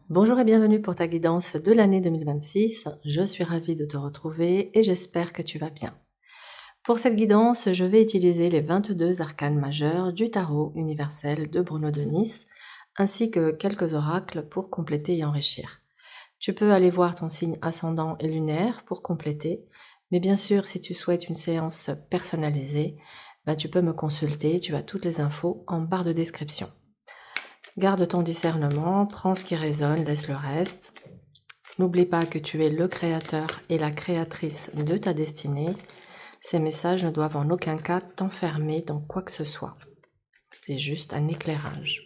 Bonjour et bienvenue pour ta guidance de l'année 2026. Je suis ravie de te retrouver et j'espère que tu vas bien. Pour cette guidance, je vais utiliser les 22 arcanes majeurs du tarot universel de Bruno de Nice, ainsi que quelques oracles pour compléter et enrichir. Tu peux aller voir ton signe ascendant et lunaire pour compléter, mais bien sûr, si tu souhaites une séance personnalisée, tu peux me consulter, tu as toutes les infos en barre de description. Garde ton discernement, prends ce qui résonne, laisse le reste. N'oublie pas que tu es le créateur et la créatrice de ta destinée. Ces messages ne doivent en aucun cas t'enfermer dans quoi que ce soit. C'est juste un éclairage.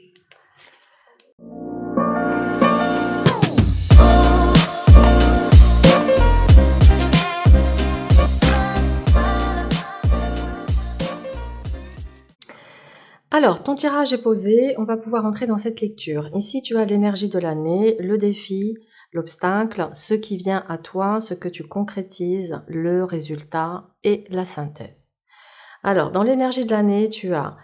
Alors, ton tirage est posé, on va pouvoir entrer dans cette lecture. Ici, tu as l'énergie de l'année, le défi, l'obstacle, ce qui vient à toi, ce que tu concrétises, le résultat et la synthèse. Alors, dans l'énergie de l'année, tu as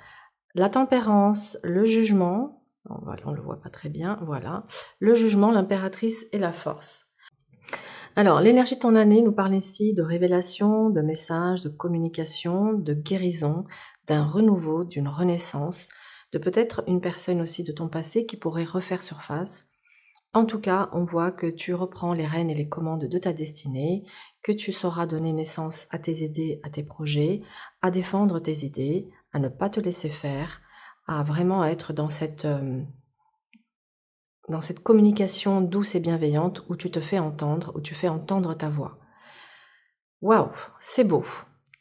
la tempérance, le jugement, on ne le voit pas très bien, voilà, le jugement, l'impératrice et la force. Alors, l'énergie de ton année nous parle ici de révélation, de messages, de communication, de guérison, d'un renouveau, d'une renaissance, de peut-être une personne aussi de ton passé qui pourrait refaire surface. En tout cas, on voit que tu reprends les rênes et les commandes de ta destinée, que tu sauras donner naissance à tes idées, à tes projets, à défendre tes idées, à ne pas te laisser faire, à vraiment être dans cette communication douce et bienveillante où tu te fais entendre, où tu fais entendre ta voix. Waouh, c'est beau.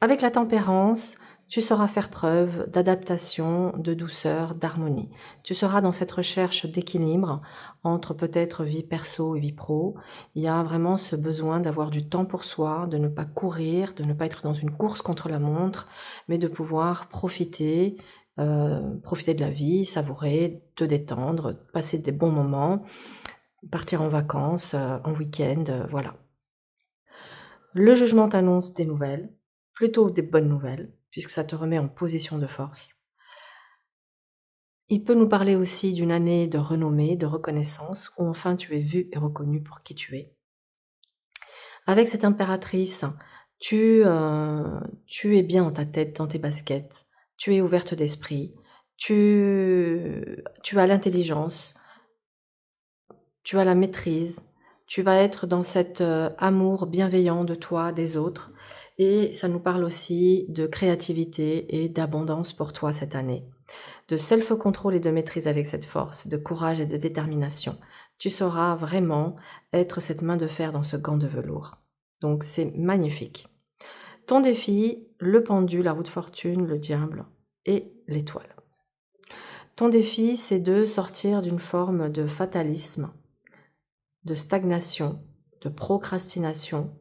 Avec la tempérance, tu sauras faire preuve d'adaptation, de douceur, d'harmonie. Tu seras dans cette recherche d'équilibre entre peut-être vie perso et vie pro. Il y a vraiment ce besoin d'avoir du temps pour soi, de ne pas courir, de ne pas être dans une course contre la montre, mais de pouvoir profiter, profiter de la vie, savourer, te détendre, passer des bons moments, partir en vacances, en week-end, voilà. Le jugement t'annonce des nouvelles, plutôt des bonnes nouvelles, puisque ça te remet en position de force. Il peut nous parler aussi d'une année de renommée, de reconnaissance, où enfin tu es vu et reconnu pour qui tu es. Avec cette impératrice, tu es bien dans ta tête, dans tes baskets, tu es ouverte d'esprit, tu as l'intelligence, tu as la maîtrise, tu vas être dans cet amour bienveillant de toi, des autres. Et ça nous parle aussi de créativité et d'abondance pour toi cette année. De self-control et de maîtrise avec cette force, de courage et de détermination. Tu sauras vraiment être cette main de fer dans ce gant de velours. Donc c'est magnifique. Ton défi, le pendu, la roue de fortune, le diable et l'étoile. Ton défi, c'est de sortir d'une forme de fatalisme, de stagnation, de procrastination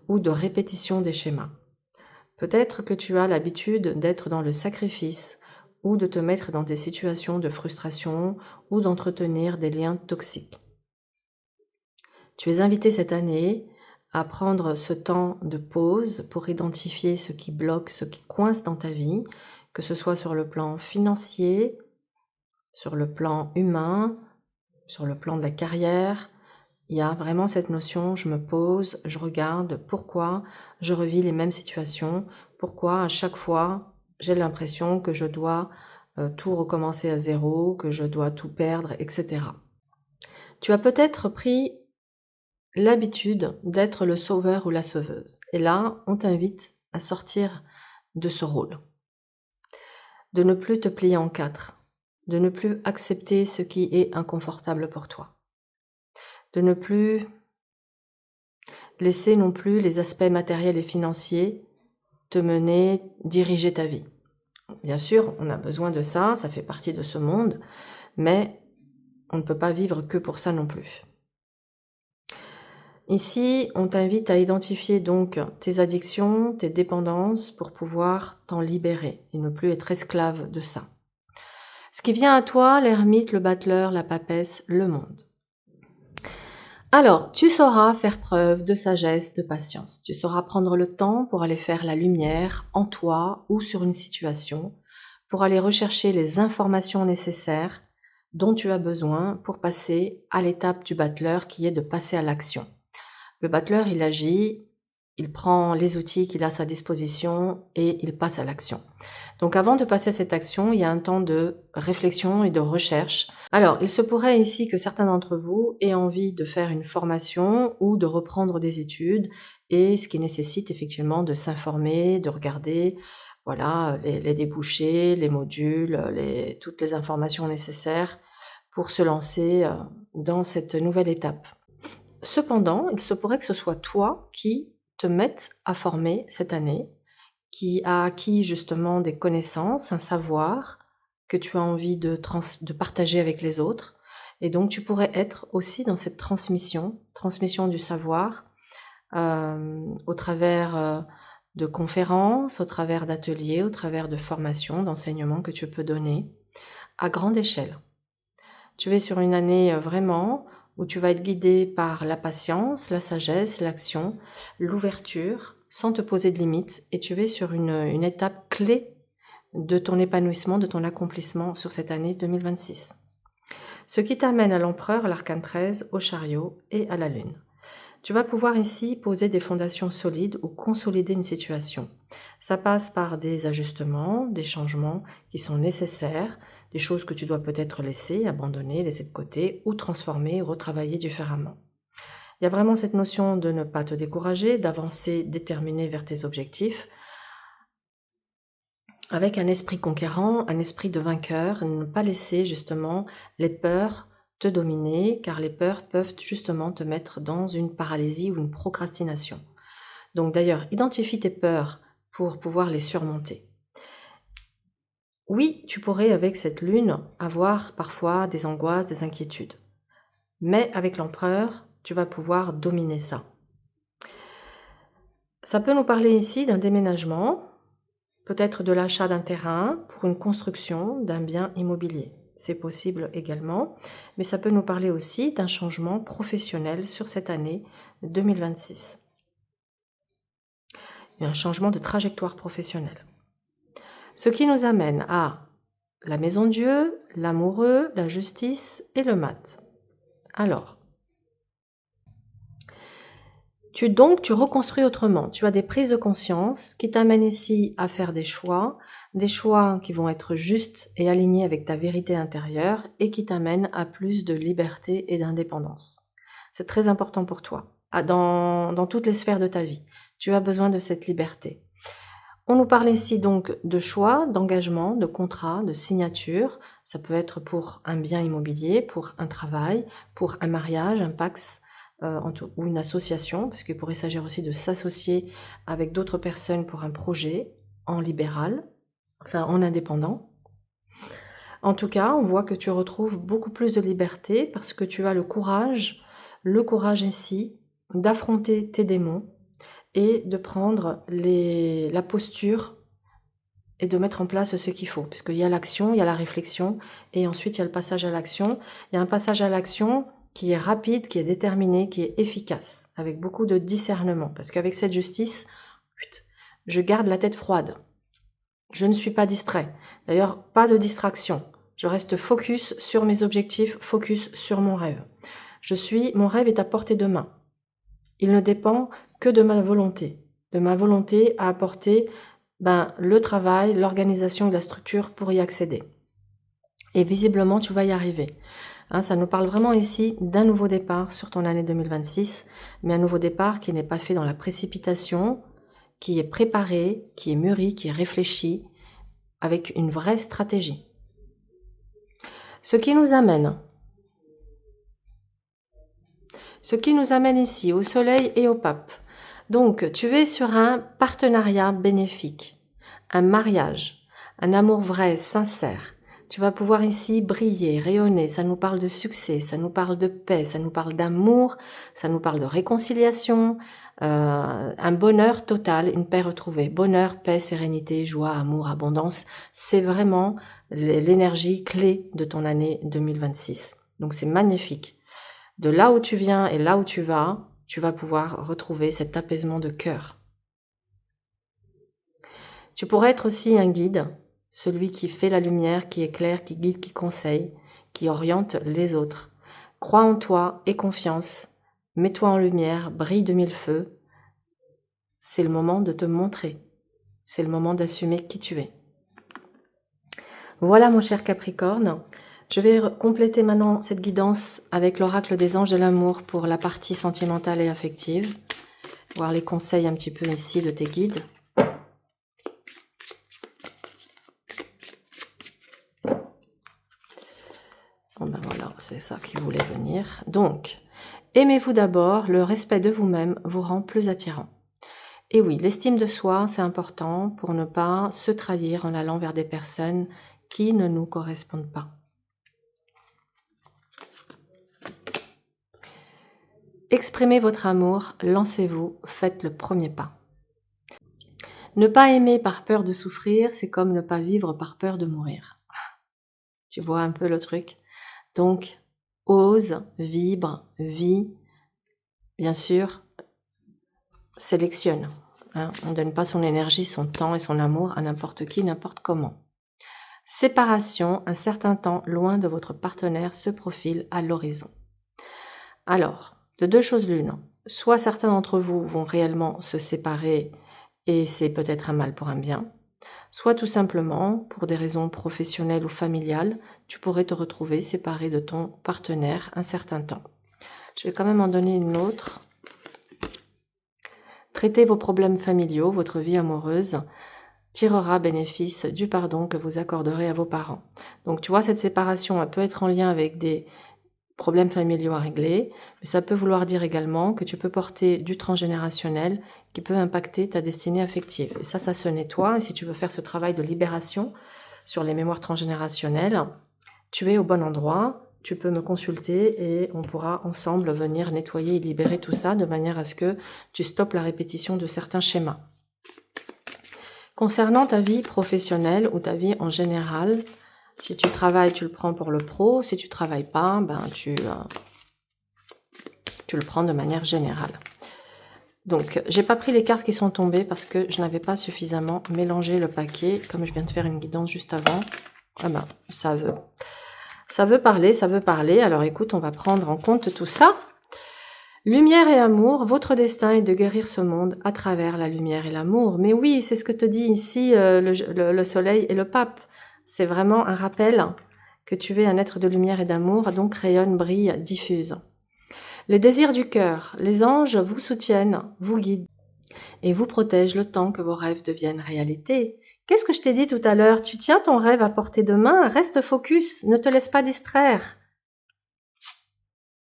ou de répétition des schémas. Peut-être que tu as l'habitude d'être dans le sacrifice ou de te mettre dans des situations de frustration ou d'entretenir des liens toxiques. Tu es invité cette année à prendre ce temps de pause pour identifier ce qui bloque, ce qui coince dans ta vie, que ce soit sur le plan financier, sur le plan humain, sur le plan de la carrière. Il y a vraiment cette notion, je me pose, je regarde pourquoi je revis les mêmes situations, pourquoi à chaque fois j'ai l'impression que je dois tout recommencer à zéro, que je dois tout perdre, etc. Tu as peut-être pris l'habitude d'être le sauveur ou la sauveuse. Et là, on t'invite à sortir de ce rôle, de ne plus te plier en quatre, de ne plus accepter ce qui est inconfortable pour toi, de ne plus laisser non plus les aspects matériels et financiers te mener, diriger ta vie. Bien sûr, on a besoin de ça, ça fait partie de ce monde, mais on ne peut pas vivre que pour ça non plus. Ici, on t'invite à identifier donc tes addictions, tes dépendances pour pouvoir t'en libérer et ne plus être esclave de ça. Ce qui vient à toi, l'ermite, le battleur, la papesse, le monde. Alors, tu sauras faire preuve de sagesse, de patience. Tu sauras prendre le temps pour aller faire la lumière en toi ou sur une situation, pour aller rechercher les informations nécessaires dont tu as besoin pour passer à l'étape du battleur qui est de passer à l'action. Le battleur, il agit, il prend les outils qu'il a à sa disposition et il passe à l'action. Donc avant de passer à cette action, il y a un temps de réflexion et de recherche. Alors, il se pourrait ici que certains d'entre vous aient envie de faire une formation ou de reprendre des études, et ce qui nécessite effectivement de s'informer, de regarder voilà, les débouchés, les modules, toutes les informations nécessaires pour se lancer dans cette nouvelle étape. Cependant, il se pourrait que ce soit toi qui te mettes à former cette année, qui a acquis justement des connaissances, un savoir que tu as envie de partager avec les autres. Et donc, tu pourrais être aussi dans cette transmission du savoir, au travers de conférences, au travers d'ateliers, au travers de formations, d'enseignements que tu peux donner à grande échelle. Tu es sur une année vraiment où tu vas être guidé par la patience, la sagesse, l'action, l'ouverture, sans te poser de limites, et tu es sur une étape clé de ton épanouissement, de ton accomplissement sur cette année 2026. Ce qui t'amène à l'empereur, l'arcane 13, au chariot et à la lune. Tu vas pouvoir ici poser des fondations solides ou consolider une situation. Ça passe par des ajustements, des changements qui sont nécessaires, des choses que tu dois peut-être laisser, abandonner, laisser de côté ou transformer, retravailler différemment. Il y a vraiment cette notion de ne pas te décourager, d'avancer déterminé vers tes objectifs, avec un esprit conquérant, un esprit de vainqueur, ne pas laisser justement les peurs te dominer, car les peurs peuvent justement te mettre dans une paralysie ou une procrastination. Donc d'ailleurs, identifie tes peurs pour pouvoir les surmonter. Oui, tu pourrais avec cette lune avoir parfois des angoisses, des inquiétudes. Mais avec l'empereur, tu vas pouvoir dominer ça. Ça peut nous parler ici d'un déménagement, peut-être de l'achat d'un terrain pour une construction d'un bien immobilier. C'est possible également, mais ça peut nous parler aussi d'un changement professionnel sur cette année 2026. Un changement de trajectoire professionnelle. Ce qui nous amène à la maison de Dieu, l'amoureux, la justice et le mat. Alors, tu reconstruis autrement. Tu as des prises de conscience qui t'amènent ici à faire des choix qui vont être justes et alignés avec ta vérité intérieure et qui t'amènent à plus de liberté et d'indépendance. C'est très important pour toi, dans toutes les sphères de ta vie. Tu as besoin de cette liberté. On nous parle ici donc de choix, d'engagement, de contrat, de signature. Ça peut être pour un bien immobilier, pour un travail, pour un mariage, un pax ou une association, parce qu'il pourrait s'agir aussi de s'associer avec d'autres personnes pour un projet en libéral, enfin en indépendant. En tout cas, on voit que tu retrouves beaucoup plus de liberté parce que tu as le courage ici d'affronter tes démons et de prendre la posture et de mettre en place ce qu'il faut. Parce qu'il y a l'action, il y a la réflexion, et ensuite il y a le passage à l'action. Il y a un passage à l'action qui est rapide, qui est déterminé, qui est efficace, avec beaucoup de discernement. Parce qu'avec cette justice, je garde la tête froide. Je ne suis pas distrait. D'ailleurs, pas de distraction. Je reste focus sur mes objectifs, focus sur mon rêve. Mon rêve est à portée de main. Il ne dépend que de ma volonté à apporter le travail, l'organisation et la structure pour y accéder. Et visiblement, tu vas y arriver. Ça nous parle vraiment ici d'un nouveau départ sur ton année 2026, mais un nouveau départ qui n'est pas fait dans la précipitation, qui est préparé, qui est mûri, qui est réfléchi, avec une vraie stratégie. Ce qui nous amène ici au soleil et au pape. Donc, tu es sur un partenariat bénéfique, un mariage, un amour vrai, sincère. Tu vas pouvoir ici briller, rayonner. Ça nous parle de succès, ça nous parle de paix, ça nous parle d'amour, ça nous parle de réconciliation, un bonheur total, une paix retrouvée. Bonheur, paix, sérénité, joie, amour, abondance. C'est vraiment l'énergie clé de ton année 2026. Donc, c'est magnifique. De là où tu viens et là où tu vas pouvoir retrouver cet apaisement de cœur. Tu pourrais être aussi un guide, celui qui fait la lumière, qui éclaire, qui guide, qui conseille, qui oriente les autres. Crois en toi, aie confiance, mets-toi en lumière, brille de mille feux. C'est le moment de te montrer. C'est le moment d'assumer qui tu es. Voilà mon cher Capricorne. Je vais compléter maintenant cette guidance avec l'oracle des anges de l'amour pour la partie sentimentale et affective. Voir les conseils un petit peu ici de tes guides. Bon ben voilà, c'est ça qui voulait venir. Donc, aimez-vous d'abord, le respect de vous-même vous rend plus attirant. Et oui, l'estime de soi, c'est important pour ne pas se trahir en allant vers des personnes qui ne nous correspondent pas. Exprimez votre amour, lancez-vous, faites le premier pas. Ne pas aimer par peur de souffrir, c'est comme ne pas vivre par peur de mourir. Tu vois un peu le truc? Donc, ose, vibre, vis, bien sûr, sélectionne. Hein, on ne donne pas son énergie, son temps et son amour à n'importe qui, n'importe comment. Séparation, un certain temps loin de votre partenaire se profile à l'horizon. Alors, de deux choses l'une, soit certains d'entre vous vont réellement se séparer et c'est peut-être un mal pour un bien, soit tout simplement, pour des raisons professionnelles ou familiales, tu pourrais te retrouver séparé de ton partenaire un certain temps. Je vais quand même en donner une autre. Traitez vos problèmes familiaux, votre vie amoureuse tirera bénéfice du pardon que vous accorderez à vos parents. Donc tu vois, cette séparation, elle peut être en lien avec des problèmes familiaux à régler, mais ça peut vouloir dire également que tu peux porter du transgénérationnel qui peut impacter ta destinée affective. Et ça se nettoie. Et si tu veux faire ce travail de libération sur les mémoires transgénérationnelles, tu es au bon endroit. Tu peux me consulter et on pourra ensemble venir nettoyer et libérer tout ça de manière à ce que tu stoppes la répétition de certains schémas. Concernant ta vie professionnelle ou ta vie en général, si tu travailles, tu le prends pour le pro. Si tu ne travailles pas, ben tu le prends de manière générale. Donc, j'ai pas pris les cartes qui sont tombées parce que je n'avais pas suffisamment mélangé le paquet. Comme je viens de faire une guidance juste avant, ah ben, ça veut parler, ça veut parler. Alors écoute, on va prendre en compte tout ça. Lumière et amour, votre destin est de guérir ce monde à travers la lumière et l'amour. Mais oui, c'est ce que te dit ici le soleil et le pape. C'est vraiment un rappel que tu es un être de lumière et d'amour, donc rayonne, brille, diffuse. Les désirs du cœur, les anges vous soutiennent, vous guident et vous protègent le temps que vos rêves deviennent réalité. Qu'est-ce que je t'ai dit tout à l'heure? Tu tiens ton rêve à portée de main, reste focus, ne te laisse pas distraire.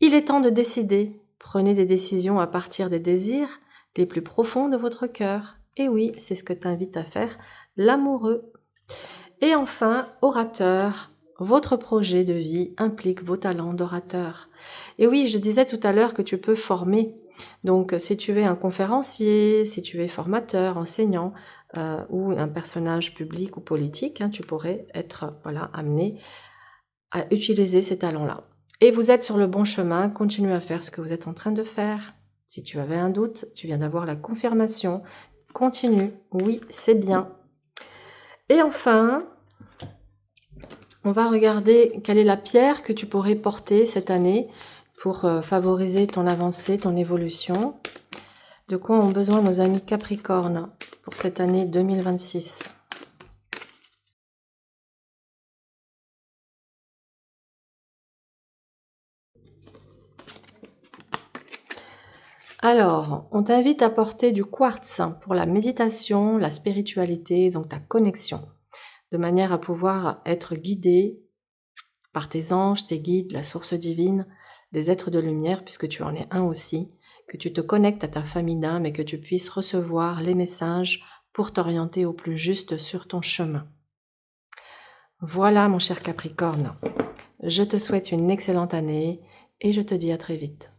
Il est temps de décider. Prenez des décisions à partir des désirs les plus profonds de votre cœur. Et oui, c'est ce que t'invite à faire l'amoureux. Et enfin, orateur, votre projet de vie implique vos talents d'orateur. Et oui, je disais tout à l'heure que tu peux former. Donc, si tu es un conférencier, si tu es formateur, enseignant ou un personnage public ou politique, hein, tu pourrais être amené à utiliser ces talents-là. Et vous êtes sur le bon chemin, continuez à faire ce que vous êtes en train de faire. Si tu avais un doute, tu viens d'avoir la confirmation. Continue, oui, c'est bien. Et enfin, on va regarder quelle est la pierre que tu pourrais porter cette année pour favoriser ton avancée, ton évolution. De quoi ont besoin nos amis Capricorne pour cette année 2026 ? Alors, on t'invite à porter du quartz pour la méditation, la spiritualité, donc ta connexion, de manière à pouvoir être guidé par tes anges, tes guides, la source divine, les êtres de lumière, puisque tu en es un aussi, que tu te connectes à ta famille d'âme et que tu puisses recevoir les messages pour t'orienter au plus juste sur ton chemin. Voilà mon cher Capricorne, je te souhaite une excellente année et je te dis à très vite.